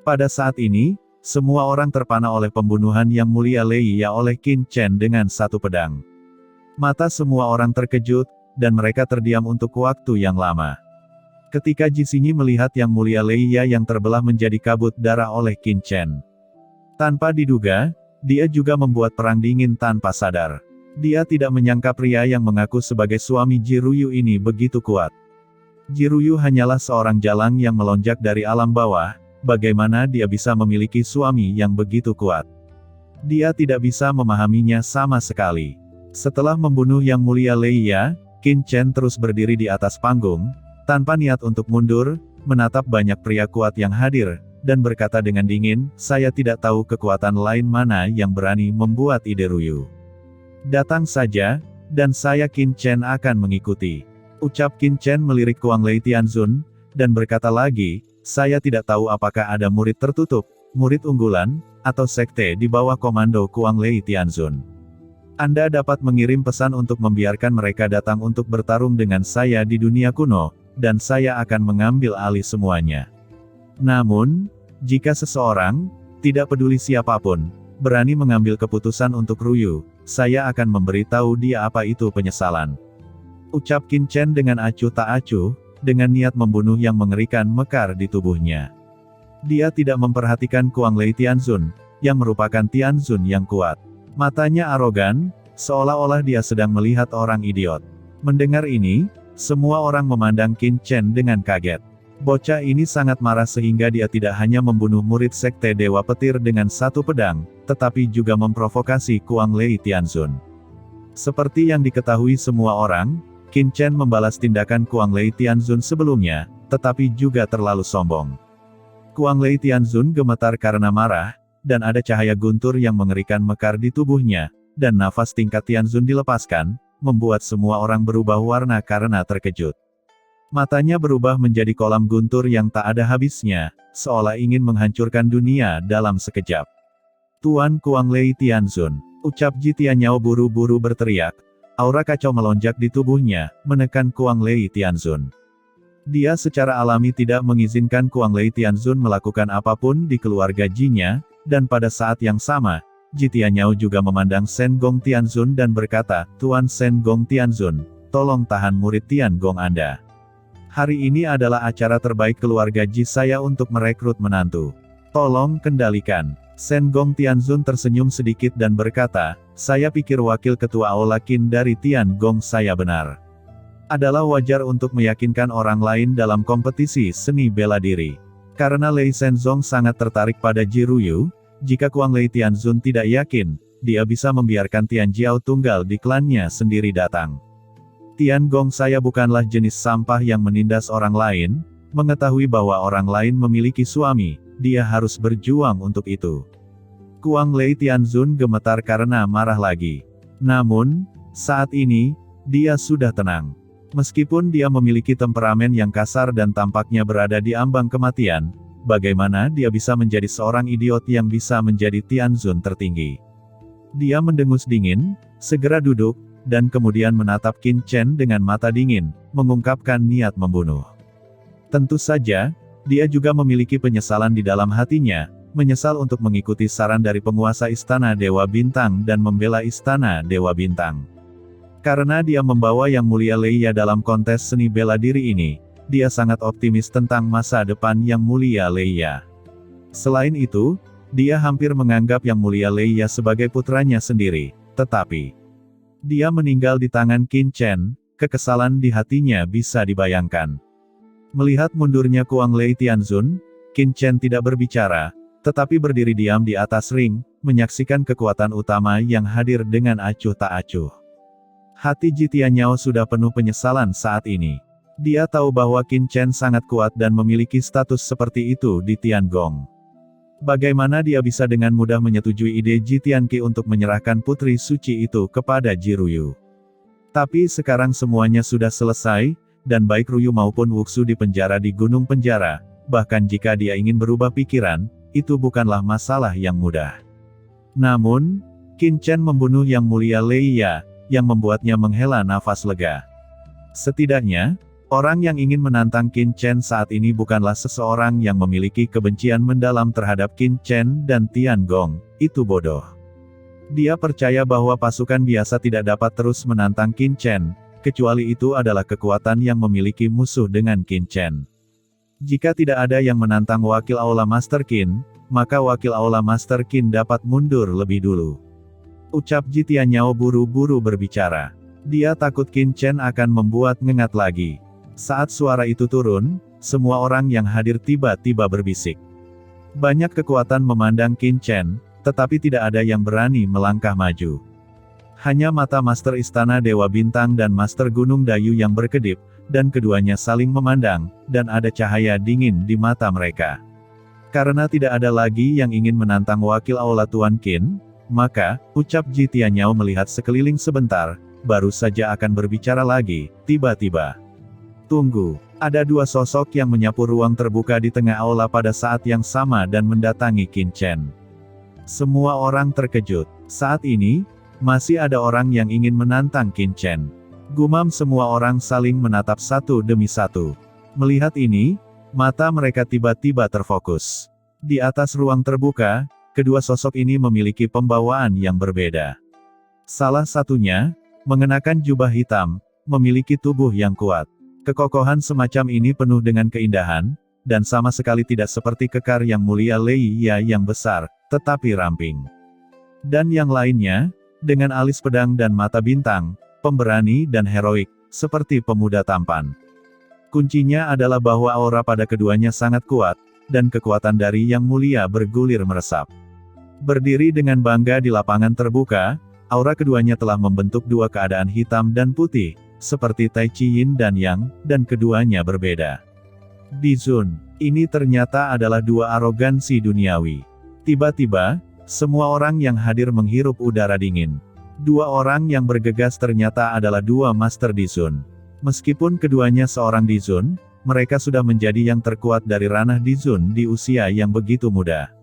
Pada saat ini, semua orang terpana oleh pembunuhan Yang Mulia Lei Ya oleh Qin Chen dengan satu pedang. Mata semua orang terkejut, dan mereka terdiam untuk waktu yang lama. Ketika Ji Xingyi melihat Yang Mulia Lei Ya yang terbelah menjadi kabut darah oleh Qin Chen. Tanpa diduga, dia juga membuat perang dingin tanpa sadar. Dia tidak menyangka pria yang mengaku sebagai suami Ji Ruyu ini begitu kuat. Ji Ruyu hanyalah seorang jalang yang melonjak dari alam bawah, bagaimana dia bisa memiliki suami yang begitu kuat? Dia tidak bisa memahaminya sama sekali. Setelah membunuh Yang Mulia Lei Ya, Qin Chen terus berdiri di atas panggung, tanpa niat untuk mundur, menatap banyak pria kuat yang hadir, dan berkata dengan dingin, "Saya tidak tahu kekuatan lain mana yang berani membuat ide Ruyu. Datang saja, dan saya Qin Chen akan mengikuti." Ucap Qin Chen melirik Kuang Lei Tianzun, dan berkata lagi, "Saya tidak tahu apakah ada murid tertutup, murid unggulan, atau sekte di bawah komando Kuang Lei Tianzun. Anda dapat mengirim pesan untuk membiarkan mereka datang untuk bertarung dengan saya di dunia kuno, dan saya akan mengambil alih semuanya. Namun, jika seseorang, tidak peduli siapapun, berani mengambil keputusan untuk Ruyu, saya akan memberitahu dia apa itu penyesalan." Ucap Qin Chen dengan acuh tak acuh, dengan niat membunuh yang mengerikan mekar di tubuhnya. Dia tidak memperhatikan Kuang Lei Tianzun, yang merupakan Tianzun yang kuat. Matanya arogan, seolah-olah dia sedang melihat orang idiot. Mendengar ini, semua orang memandang Qin Chen dengan kaget. Bocah ini sangat marah sehingga dia tidak hanya membunuh murid sekte Dewa Petir dengan satu pedang, tetapi juga memprovokasi Kuang Lei Tianzun. Seperti yang diketahui semua orang, Qin Chen membalas tindakan Kuang Lei Tianzun sebelumnya, tetapi juga terlalu sombong. Kuang Lei Tianzun gemetar karena marah, dan ada cahaya guntur yang mengerikan mekar di tubuhnya, dan nafas tingkat Tianzun dilepaskan, membuat semua orang berubah warna karena terkejut. Matanya berubah menjadi kolam guntur yang tak ada habisnya, seolah ingin menghancurkan dunia dalam sekejap. "Tuan Kuang Lei Tianzun," ucap Ji Tianyao buru-buru berteriak. Aura kacau melonjak di tubuhnya, menekan Kuang Lei Tianzun. Dia secara alami tidak mengizinkan Kuang Lei Tianzun melakukan apapun di keluarga Ji-nya, dan pada saat yang sama, Ji Tianyao juga memandang Shen Gong Tianzun dan berkata, "Tuan Shen Gong Tianzun, tolong tahan murid Tian Gong Anda. Hari ini adalah acara terbaik keluarga Ji saya untuk merekrut menantu. Tolong kendalikan." Shen Gong Tianzun tersenyum sedikit dan berkata, "Saya pikir wakil ketua Aula Qin dari Tian Gong saya benar. Adalah wajar untuk meyakinkan orang lain dalam kompetisi seni bela diri. Karena Lei Shenzong sangat tertarik pada Ji Ruyu, jika Kuang Lei Tianzun tidak yakin, dia bisa membiarkan Tian Jiao tunggal di klannya sendiri datang. Tian Gong saya bukanlah jenis sampah yang menindas orang lain, mengetahui bahwa orang lain memiliki suami, dia harus berjuang untuk itu." Kuang Lei Tianzun gemetar karena marah lagi. Namun, saat ini, dia sudah tenang. Meskipun dia memiliki temperamen yang kasar dan tampaknya berada di ambang kematian, bagaimana dia bisa menjadi seorang idiot yang bisa menjadi Tianzun tertinggi? Dia mendengus dingin, segera duduk, dan kemudian menatap Qin Chen dengan mata dingin, mengungkapkan niat membunuh. Tentu saja, dia juga memiliki penyesalan di dalam hatinya, menyesal untuk mengikuti saran dari penguasa Istana Dewa Bintang dan membela Istana Dewa Bintang. Karena dia membawa Yang Mulia Lei Ya dalam kontes seni bela diri ini, dia sangat optimis tentang masa depan Yang Mulia Lei Ya. Selain itu, dia hampir menganggap Yang Mulia Lei Ya sebagai putranya sendiri, tetapi dia meninggal di tangan Qin Chen, kekesalan di hatinya bisa dibayangkan. Melihat mundurnya Kuang Lei Tianzun, Qin Chen tidak berbicara, tetapi berdiri diam di atas ring, menyaksikan kekuatan utama yang hadir dengan acuh tak acuh. Hati Ji Tianyao sudah penuh penyesalan saat ini. Dia tahu bahwa Qin Chen sangat kuat dan memiliki status seperti itu di Tian Gong. Bagaimana dia bisa dengan mudah menyetujui ide Ji Tianqi untuk menyerahkan putri suci itu kepada Ji Ruyu? Tapi sekarang semuanya sudah selesai, dan baik Ruyu maupun Wuxu dipenjara di gunung penjara, bahkan jika dia ingin berubah pikiran, itu bukanlah masalah yang mudah. Namun, Qin Chen membunuh Yang Mulia Lei Ya, yang membuatnya menghela nafas lega. Setidaknya, Orang yang ingin menantang Qin Chen saat ini bukanlah seseorang yang memiliki kebencian mendalam terhadap Qin Chen dan Tian Gong, itu bodoh. Dia percaya bahwa pasukan biasa tidak dapat terus menantang Qin Chen, kecuali itu adalah kekuatan yang memiliki musuh dengan Qin Chen. Jika tidak ada yang menantang wakil Aula Master Qin, maka wakil Aula Master Qin dapat mundur lebih dulu. Ucap Ji Tianyao buru-buru berbicara. Dia takut Qin Chen akan membuat ngengat lagi. Saat suara itu turun, semua orang yang hadir tiba-tiba berbisik. Banyak kekuatan memandang Qin Chen, tetapi tidak ada yang berani melangkah maju. Hanya mata Master Istana Dewa Bintang dan Master Gunung Dayu yang berkedip, dan keduanya saling memandang, dan ada cahaya dingin di mata mereka. Karena tidak ada lagi yang ingin menantang wakil Aula Tuan Qin, maka, ucap Ji Tianyao melihat sekeliling sebentar, baru saja akan berbicara lagi, tiba-tiba. Tunggu, ada dua sosok yang menyapu ruang terbuka di tengah aula pada saat yang sama dan mendatangi Qin Chen. Semua orang terkejut. Saat ini, masih ada orang yang ingin menantang Qin Chen. Gumam semua orang saling menatap satu demi satu. Melihat ini, mata mereka tiba-tiba terfokus. Di atas ruang terbuka, kedua sosok ini memiliki pembawaan yang berbeda. Salah satunya, mengenakan jubah hitam, memiliki tubuh yang kuat. Kekokohan semacam ini penuh dengan keindahan, dan sama sekali tidak seperti kekar yang mulia Lei Ya yang besar, tetapi ramping. Dan yang lainnya, dengan alis pedang dan mata bintang, pemberani dan heroik, seperti pemuda tampan. Kuncinya adalah bahwa aura pada keduanya sangat kuat, dan kekuatan dari Yang Mulia bergulir meresap. Berdiri dengan bangga di lapangan terbuka, aura keduanya telah membentuk dua keadaan hitam dan putih, seperti Tai Chi Yin dan Yang, dan keduanya berbeda. Dizun, ini ternyata adalah dua arogansi duniawi. Tiba-tiba, semua orang yang hadir menghirup udara dingin. Dua orang yang bergegas ternyata adalah dua Master Dizun. Meskipun keduanya seorang Dizun, mereka sudah menjadi yang terkuat dari ranah Dizun di usia yang begitu muda.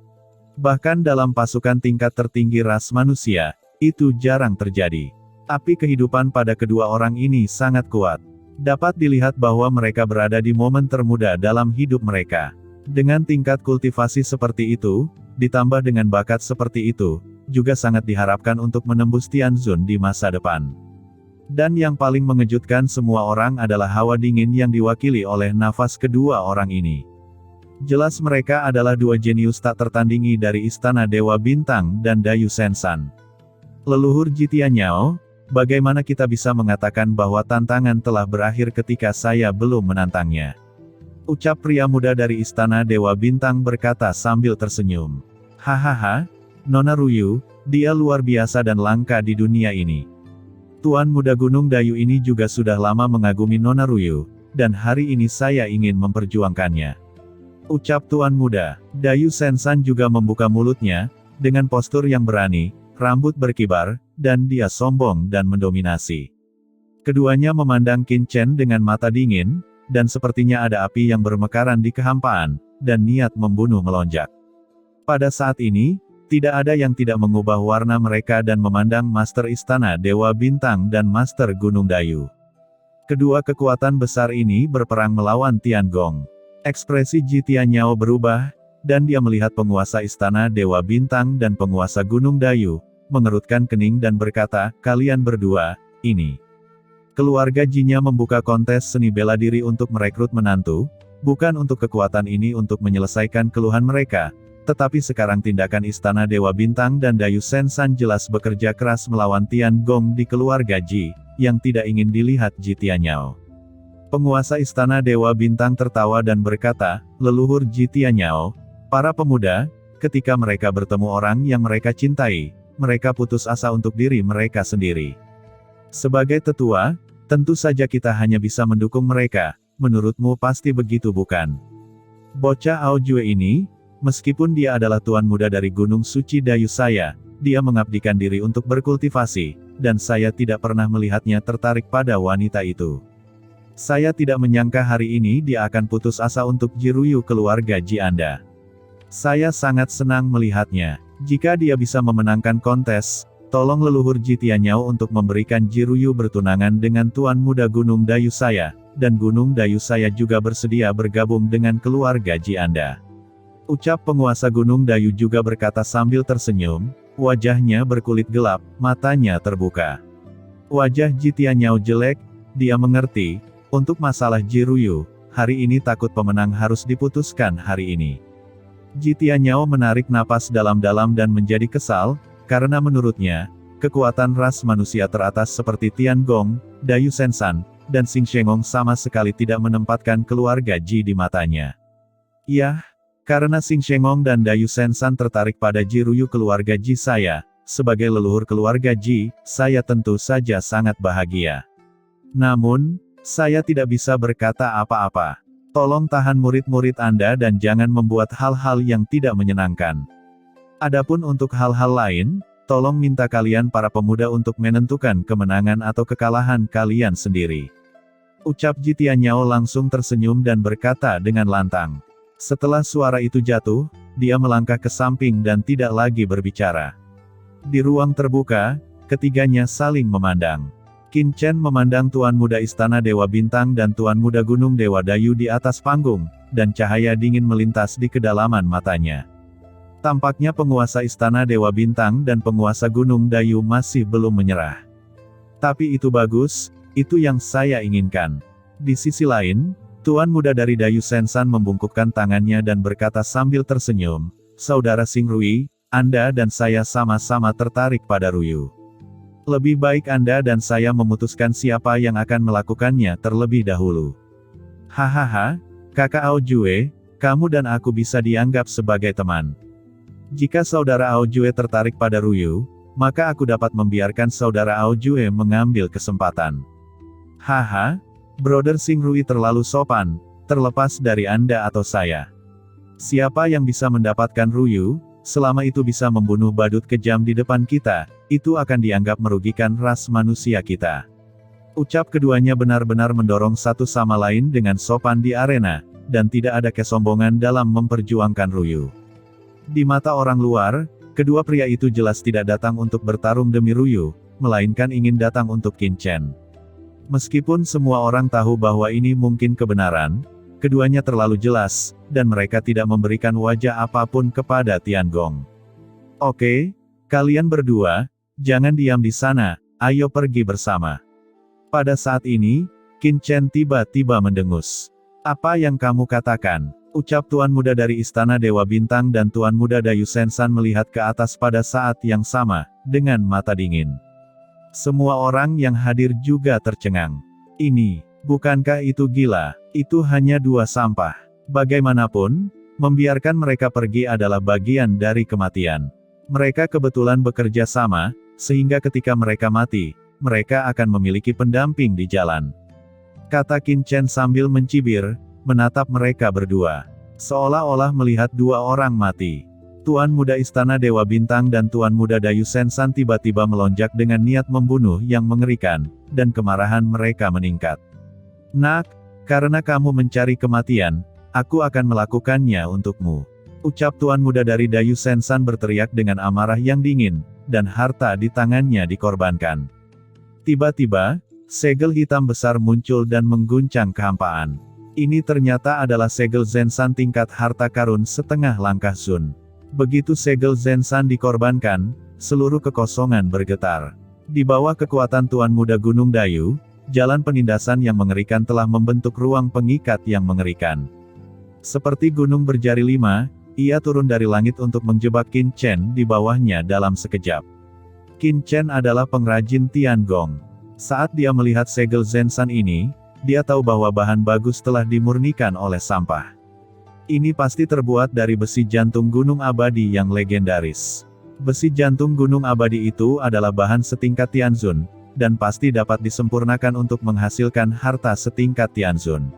Bahkan dalam pasukan tingkat tertinggi ras manusia, itu jarang terjadi. Api kehidupan pada kedua orang ini sangat kuat. Dapat dilihat bahwa mereka berada di momen termuda dalam hidup mereka. Dengan tingkat kultivasi seperti itu, ditambah dengan bakat seperti itu, juga sangat diharapkan untuk menembus Tianzun di masa depan. Dan yang paling mengejutkan semua orang adalah hawa dingin yang diwakili oleh nafas kedua orang ini. Jelas mereka adalah dua jenius tak tertandingi dari Istana Dewa Bintang dan Dayu Sensan. Leluhur Ji Tianyao, bagaimana kita bisa mengatakan bahwa tantangan telah berakhir ketika saya belum menantangnya? Ucap pria muda dari Istana Dewa Bintang berkata sambil tersenyum. Hahaha, Nona Ruyu, dia luar biasa dan langka di dunia ini. Tuan Muda Gunung Dayu ini juga sudah lama mengagumi Nona Ruyu, dan hari ini saya ingin memperjuangkannya. Ucap Tuan Muda. Dayu Sensan juga membuka mulutnya, dengan postur yang berani, rambut berkibar, dan dia sombong dan mendominasi. Keduanya memandang Qin Chen dengan mata dingin, dan sepertinya ada api yang bermekaran di kehampaan, dan niat membunuh melonjak. Pada saat ini, tidak ada yang tidak mengubah warna mereka dan memandang Master Istana Dewa Bintang dan Master Gunung Dayu. Kedua kekuatan besar ini berperang melawan Tian Gong. Ekspresi Ji Tianyao berubah, dan dia melihat penguasa Istana Dewa Bintang dan penguasa Gunung Dayu, mengerutkan kening dan berkata, kalian berdua, ini. Keluarga Jinya membuka kontes seni bela diri untuk merekrut menantu, bukan untuk kekuatan ini untuk menyelesaikan keluhan mereka, tetapi sekarang tindakan Istana Dewa Bintang dan Dayu Sensan jelas bekerja keras melawan Tian Gong di keluarga Ji, yang tidak ingin dilihat Ji Tianyao. Penguasa Istana Dewa Bintang tertawa dan berkata, leluhur Ji Tianyao, para pemuda, ketika mereka bertemu orang yang mereka cintai, mereka putus asa untuk diri mereka sendiri. Sebagai tetua, tentu saja kita hanya bisa mendukung mereka, menurutmu pasti begitu bukan? Bocah Aojue ini, meskipun dia adalah tuan muda dari Gunung Suci Dayu saya, dia mengabdikan diri untuk berkultivasi, dan saya tidak pernah melihatnya tertarik pada wanita itu. Saya tidak menyangka hari ini dia akan putus asa untuk Jiruyu keluarga Ji Anda. Saya sangat senang melihatnya. Jika dia bisa memenangkan kontes, Tolong leluhur Ji Tianyao untuk memberikan Ji Ruyu bertunangan dengan Tuan Muda Gunung Dayu saya, dan Gunung Dayu saya juga bersedia bergabung dengan keluarga Ji Anda. Ucap penguasa Gunung Dayu juga berkata sambil tersenyum, wajahnya berkulit gelap, matanya terbuka. Wajah Ji Tianyao jelek, dia mengerti, untuk masalah Ji Ruyu, hari ini takut pemenang harus diputuskan hari ini. Ji Tianyao menarik napas dalam-dalam dan menjadi kesal, karena menurutnya, kekuatan ras manusia teratas seperti Tiangong, Dayu Sensan, dan Xing Shengong sama sekali tidak menempatkan keluarga Ji di matanya. Yah, karena Xing Shengong dan Dayu Sensan tertarik pada Ji Ruyu keluarga Ji saya, sebagai leluhur keluarga Ji, saya tentu saja sangat bahagia. Namun, saya tidak bisa berkata apa-apa. Tolong tahan murid-murid Anda dan jangan membuat hal-hal yang tidak menyenangkan. Adapun untuk hal-hal lain, tolong minta kalian para pemuda untuk menentukan kemenangan atau kekalahan kalian sendiri. Ucap Ji Tianyao langsung tersenyum dan berkata dengan lantang. Setelah suara itu jatuh, dia melangkah ke samping dan tidak lagi berbicara. Di ruang terbuka, ketiganya saling memandang. Qin Chen memandang Tuan Muda Istana Dewa Bintang dan Tuan Muda Gunung Dewa Dayu di atas panggung, dan cahaya dingin melintas di kedalaman matanya. Tampaknya penguasa Istana Dewa Bintang dan penguasa Gunung Dayu masih belum menyerah. Tapi itu bagus, itu yang saya inginkan. Di sisi lain, Tuan Muda dari Dayu Sensan membungkukkan tangannya dan berkata sambil tersenyum, Saudara Xing Rui, Anda dan saya sama-sama tertarik pada Ruyu. Lebih baik Anda dan saya memutuskan siapa yang akan melakukannya terlebih dahulu. Hahaha, Kakak Ao Jue, kamu dan aku bisa dianggap sebagai teman. Jika Saudara Ao Jue tertarik pada Ruyu, maka aku dapat membiarkan Saudara Ao Jue mengambil kesempatan. Haha, Brother Xing Rui terlalu sopan, terlepas dari Anda atau saya. Siapa yang bisa mendapatkan Ruyu, selama itu bisa membunuh badut kejam di depan kita, itu akan dianggap merugikan ras manusia kita. Ucap keduanya benar-benar mendorong satu sama lain dengan sopan di arena, dan tidak ada kesombongan dalam memperjuangkan Ruyu. Di mata orang luar, kedua pria itu jelas tidak datang untuk bertarung demi Ruyu, melainkan ingin datang untuk Qin Chen. Meskipun semua orang tahu bahwa ini mungkin kebenaran, keduanya terlalu jelas, dan mereka tidak memberikan wajah apapun kepada Tiangong. Oke, kalian berdua, jangan diam di sana, ayo pergi bersama. Pada saat ini, Qin Chen tiba-tiba mendengus. Apa yang kamu katakan? Ucap Tuan Muda dari Istana Dewa Bintang dan Tuan Muda Dayu Sensan melihat ke atas pada saat yang sama, dengan mata dingin. Semua orang yang hadir juga tercengang. Ini, bukankah itu gila? Itu hanya dua sampah. Bagaimanapun, membiarkan mereka pergi adalah bagian dari kematian. Mereka kebetulan bekerja sama, sehingga ketika mereka mati, mereka akan memiliki pendamping di jalan. Kata Qin Chen sambil mencibir, menatap mereka berdua. Seolah-olah melihat dua orang mati. Tuan Muda Istana Dewa Bintang dan Tuan Muda Dayu Sensan tiba-tiba melonjak dengan niat membunuh yang mengerikan, dan kemarahan mereka meningkat. Nak, karena kamu mencari kematian, aku akan melakukannya untukmu. Ucap Tuan Muda dari Dayu Sensan berteriak dengan amarah yang dingin, dan harta di tangannya dikorbankan. Tiba-tiba, segel hitam besar muncul dan mengguncang kehampaan. Ini ternyata adalah segel Zenshan tingkat harta karun setengah langkah Sun. Begitu segel Zenshan dikorbankan, seluruh kekosongan bergetar. Di bawah kekuatan Tuan Muda Gunung Dayu, jalan penindasan yang mengerikan telah membentuk ruang pengikat yang mengerikan. Seperti gunung berjari 5, ia turun dari langit untuk menjebak Qin Chen di bawahnya dalam sekejap. Qin Chen adalah pengrajin Tiangong. Saat dia melihat segel Zenshan ini, dia tahu bahwa bahan bagus telah dimurnikan oleh sampah. Ini pasti terbuat dari besi jantung gunung abadi yang legendaris. Besi jantung gunung abadi itu adalah bahan setingkat Tianzun, dan pasti dapat disempurnakan untuk menghasilkan harta setingkat Tianzun.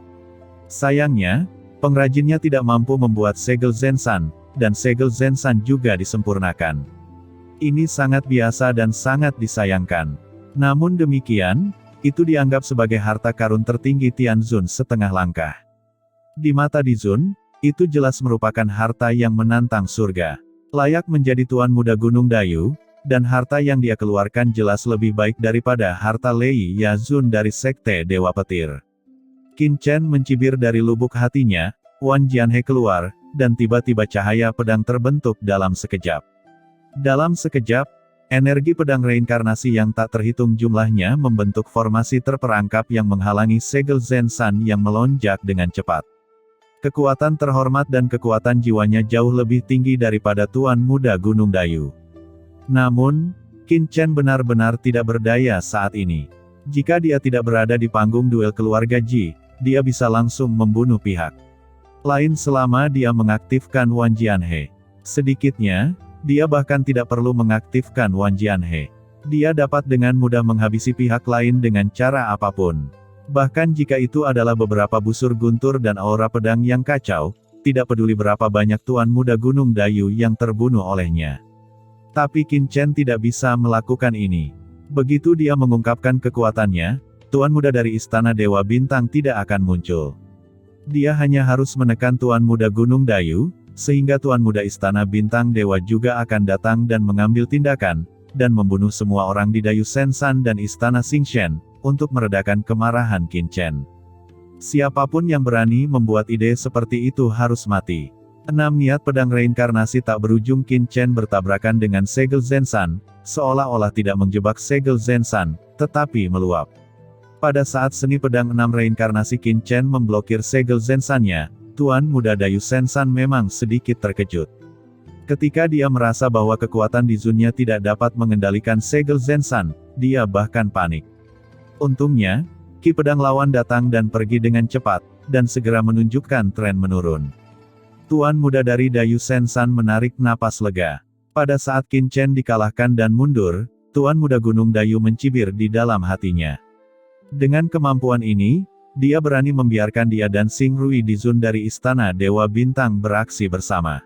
Sayangnya, pengrajinnya tidak mampu membuat segel Zenshan, dan segel Zenshan juga disempurnakan. Ini sangat biasa dan sangat disayangkan. Namun demikian, itu dianggap sebagai harta karun tertinggi Tianzun setengah langkah. Di mata Dizun, itu jelas merupakan harta yang menantang surga. Layak menjadi Tuan Muda Gunung Dayu, dan harta yang dia keluarkan jelas lebih baik daripada harta Lei Yazun dari Sekte Dewa Petir. Qin Chen mencibir dari lubuk hatinya, Wan Jianhe keluar, dan tiba-tiba cahaya pedang terbentuk dalam sekejap. Dalam sekejap, energi pedang reinkarnasi yang tak terhitung jumlahnya membentuk formasi terperangkap yang menghalangi segel Zenshan yang melonjak dengan cepat. Kekuatan terhormat dan kekuatan jiwanya jauh lebih tinggi daripada Tuan Muda Gunung Dayu. Namun, Qin Chen benar-benar tidak berdaya saat ini. Jika dia tidak berada di panggung duel keluarga Ji, dia bisa langsung membunuh pihak lain selama dia mengaktifkan Wan Jianhe. Sedikitnya, dia bahkan tidak perlu mengaktifkan Wan Jianhe. Dia dapat dengan mudah menghabisi pihak lain dengan cara apapun. Bahkan jika itu adalah beberapa busur guntur dan aura pedang yang kacau, tidak peduli berapa banyak Tuan Muda Gunung Dayu yang terbunuh olehnya. Tapi Qin Chen tidak bisa melakukan ini. Begitu dia mengungkapkan kekuatannya, Tuan Muda dari Istana Dewa Bintang tidak akan muncul. Dia hanya harus menekan Tuan Muda Gunung Dayu, sehingga Tuan Muda Istana Bintang Dewa juga akan datang dan mengambil tindakan, dan membunuh semua orang di Dayu Sensan dan Istana Xingshen, untuk meredakan kemarahan Qin Chen. Siapapun yang berani membuat ide seperti itu harus mati. 6 niat pedang reinkarnasi tak berujung Qin Chen bertabrakan dengan segel Zenshan, seolah-olah tidak menjebak segel Zenshan, tetapi meluap. Pada saat seni pedang 6 reinkarnasi Qin Chen memblokir segel Zenshan-nya, Tuan Muda Dayu Sensan memang sedikit terkejut. Ketika dia merasa bahwa kekuatan di Zunnya tidak dapat mengendalikan segel Zenshan, dia bahkan panik. Untungnya, ki pedang lawan datang dan pergi dengan cepat, dan segera menunjukkan tren menurun. Tuan Muda dari Dayu Sensan menarik napas lega. Pada saat Qin Chen dikalahkan dan mundur, Tuan Muda Gunung Dayu mencibir di dalam hatinya. Dengan kemampuan ini, dia berani membiarkan dia dan Xing Rui di Zun dari Istana Dewa Bintang beraksi bersama.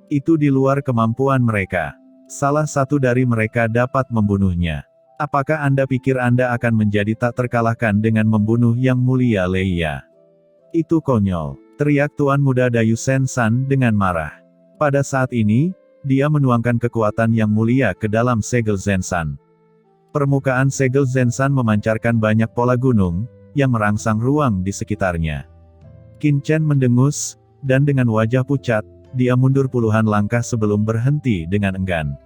Itu di luar kemampuan mereka. Salah satu dari mereka dapat membunuhnya. Apakah Anda pikir Anda akan menjadi tak terkalahkan dengan membunuh Yang Mulia Leia? Itu konyol, teriak Tuan Muda Dayu Sensan dengan marah. Pada saat ini, dia menuangkan kekuatan Yang Mulia ke dalam segel Zenshan. Permukaan segel Zenshan memancarkan banyak pola gunung, yang merangsang ruang di sekitarnya. Qin Chen mendengus, dan dengan wajah pucat, dia mundur puluhan langkah sebelum berhenti dengan enggan.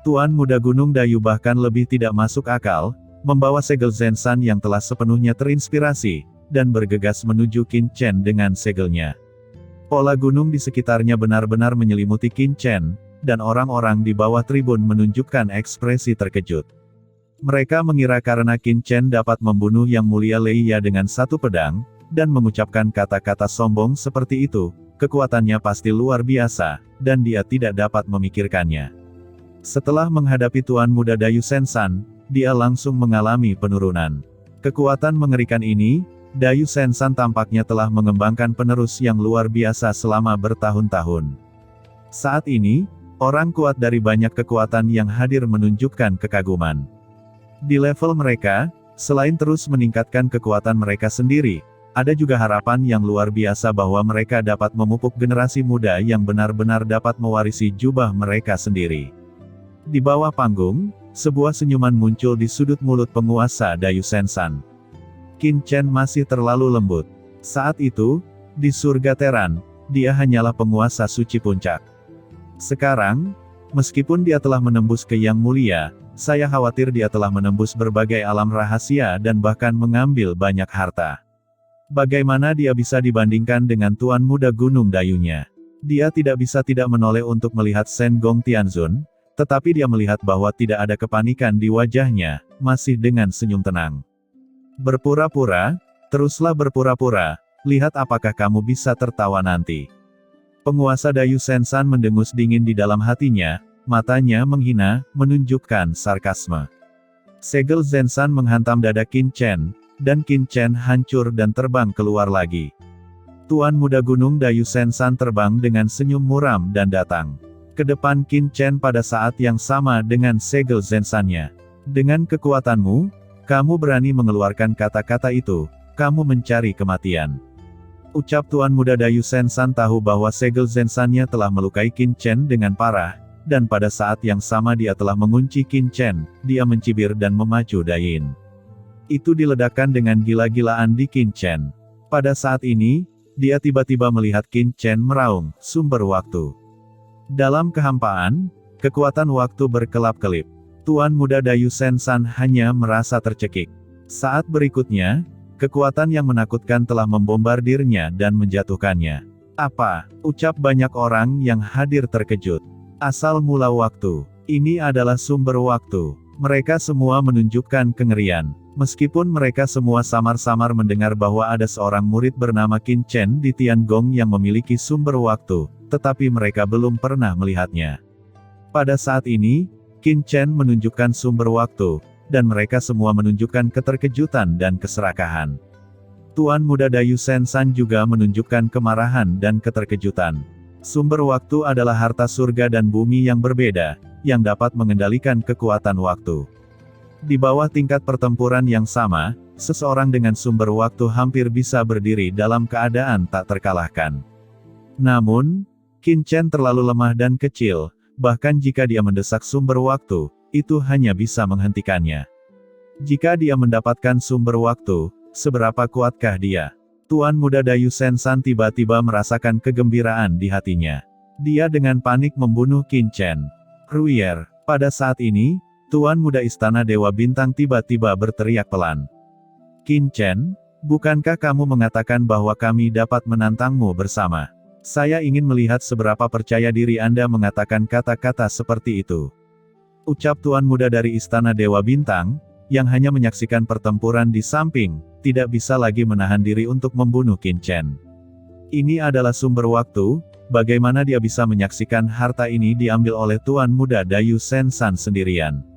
Tuan Muda Gunung Dayu bahkan lebih tidak masuk akal, membawa segel Zenshan yang telah sepenuhnya terinspirasi, dan bergegas menuju Qin Chen dengan segelnya. Pola gunung di sekitarnya benar-benar menyelimuti Qin Chen, dan orang-orang di bawah tribun menunjukkan ekspresi terkejut. Mereka mengira karena Qin Chen dapat membunuh Yang Mulia Leia dengan satu pedang, dan mengucapkan kata-kata sombong seperti itu, kekuatannya pasti luar biasa, dan dia tidak dapat memikirkannya. Setelah menghadapi Tuan Muda Dayu Sensan, dia langsung mengalami penurunan. Kekuatan mengerikan ini, Dayu Sensan tampaknya telah mengembangkan penerus yang luar biasa selama bertahun-tahun. Saat ini, orang kuat dari banyak kekuatan yang hadir menunjukkan kekaguman. Di level mereka, selain terus meningkatkan kekuatan mereka sendiri, ada juga harapan yang luar biasa bahwa mereka dapat memupuk generasi muda yang benar-benar dapat mewarisi jubah mereka sendiri. Di bawah panggung, sebuah senyuman muncul di sudut mulut penguasa Dayu Sensan. Qin Chen masih terlalu lembut. Saat itu, di surga Teran, dia hanyalah penguasa suci puncak. Sekarang, meskipun dia telah menembus ke Yang Mulia, saya khawatir dia telah menembus berbagai alam rahasia dan bahkan mengambil banyak harta. Bagaimana dia bisa dibandingkan dengan Tuan Muda Gunung Dayunya? Dia tidak bisa tidak menoleh untuk melihat Shen Gong Tianzun, tetapi dia melihat bahwa tidak ada kepanikan di wajahnya, masih dengan senyum tenang. Berpura-pura, teruslah berpura-pura, lihat apakah kamu bisa tertawa nanti. Penguasa Dayu Sensan mendengus dingin di dalam hatinya, matanya menghina, menunjukkan sarkasme. Segel Zenshan menghantam dada Qin Chen, dan Qin Chen hancur dan terbang keluar lagi. Tuan Muda Gunung Dayu Sensan terbang dengan senyum muram dan datang ke depan Qin Chen pada saat yang sama dengan segel Zenshan-nya. Dengan kekuatanmu, kamu berani mengeluarkan kata-kata itu, kamu mencari kematian. Ucap Tuan Muda Dayu Sensan tahu bahwa segel Zenshan-nya telah melukai Qin Chen dengan parah, dan pada saat yang sama dia telah mengunci Qin Chen, dia mencibir dan memacu Dayin. Itu diledakkan dengan gila-gilaan di Qin Chen. Pada saat ini, dia tiba-tiba melihat Qin Chen meraung, sumber waktu. Dalam kehampaan, kekuatan waktu berkelap-kelip. Tuan muda Dayu Sensan hanya merasa tercekik. Saat berikutnya, kekuatan yang menakutkan telah membombardirnya dan menjatuhkannya. Apa? Ucap banyak orang yang hadir terkejut. Asal mula waktu. Ini adalah sumber waktu. Mereka semua menunjukkan kengerian. Meskipun mereka semua samar-samar mendengar bahwa ada seorang murid bernama Qin Chen di Tiangong yang memiliki sumber waktu, tetapi mereka belum pernah melihatnya. Pada saat ini, Qin Chen menunjukkan sumber waktu, dan mereka semua menunjukkan keterkejutan dan keserakahan. Tuan muda Dayu Sensan juga menunjukkan kemarahan dan keterkejutan. Sumber waktu adalah harta surga dan bumi yang berbeda, yang dapat mengendalikan kekuatan waktu. Di bawah tingkat pertempuran yang sama, seseorang dengan sumber waktu hampir bisa berdiri dalam keadaan tak terkalahkan. Namun, Qin Chen terlalu lemah dan kecil, bahkan jika dia mendesak sumber waktu, itu hanya bisa menghentikannya. Jika dia mendapatkan sumber waktu, seberapa kuatkah dia? Tuan muda Dayu Sensan tiba-tiba merasakan kegembiraan di hatinya. Dia dengan panik membunuh Qin Chen. Ruier, pada saat ini, Tuan muda Istana Dewa Bintang tiba-tiba berteriak pelan. Qin Chen, bukankah kamu mengatakan bahwa kami dapat menantangmu bersama? Saya ingin melihat seberapa percaya diri Anda mengatakan kata-kata seperti itu. Ucap Tuan muda dari Istana Dewa Bintang, yang hanya menyaksikan pertempuran di samping, tidak bisa lagi menahan diri untuk membunuh Qin Chen. Ini adalah sumber waktu, bagaimana dia bisa menyaksikan harta ini diambil oleh Tuan muda Dayu Sensan sendirian?